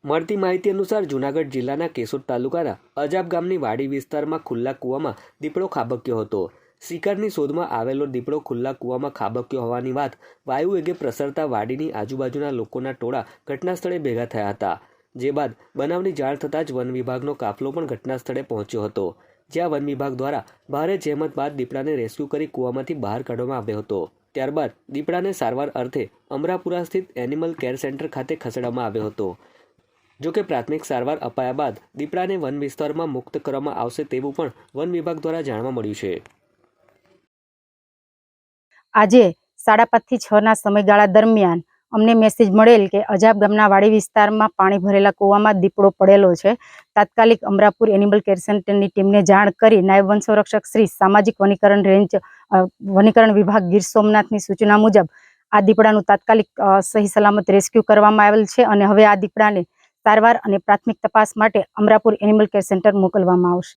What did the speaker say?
મળતી માહિતી અનુસાર જૂનાગઢ જિલ્લાના કેશોદ તાલુકાના અજાબ ગામની વાડી વિસ્તારમાં ખુલ્લા કૂવામાં દીપડો ખાબક્યો હતો। શિકારની શોધમાં આવેલો દીપડો ખુલ્લા કૂવામાં ખાબક્યો હોવાની વાત વાયુ વેગે પ્રસરતા વાડીની આજુબાજુના લોકોના ટોળા ઘટના સ્થળે ભેગા થયા હતા। જે બાદ બનાવની જાણ થતાં જ વન વિભાગનો કાફલો પણ ઘટના સ્થળે પહોંચ્યો હતો, જ્યાં વન વિભાગ દ્વારા ભારે જહેમત બાદ દીપડાને રેસ્ક્યુ કરી કૂવામાંથી બહાર કાઢવામાં આવ્યો હતો। ત્યારબાદ દીપડાને સારવાર અર્થે અમરાપુરા સ્થિત એનિમલ કેર સેન્ટર ખાતે ખસેડવામાં આવ્યો હતો। જો કે પ્રાથમિક સારવાર અપાયા બાદ દીપડાને વન વિસ્તારમાં મુક્ત કરવામાં આવશે તેવું પણ વન વિભાગ દ્વારા જાણવા મળ્યું છે। આજે 5:30 થી 6 સમયગાળા દરમિયાન અમને મેસેજ મળેલ કે અજાબ ગામના વાડી વિસ્તારમાં પાણી ભરેલા કૂવામાં દીપડો પડેલો છે। તાત્કાલિક અમરાપુર એનિમલ કેર સેન્ટરની ટીમને જાણ કરી નાયબ વન સંરક્ષક શ્રી સામાજિક વનીકરણ રેન્જ વનીકરણ વિભાગ ગીર સોમનાથની સૂચના મુજબ આ દીપડાનું તાત્કાલિક સહી સલામત રેસ્ક્યુ કરવામાં આવેલ છે અને હવે આ દીપડાને સારવાર અને પ્રાથમિક તપાસ માટે અમરાપુર એનિમલ કેર સેન્ટર મોકલવામાં આવશે।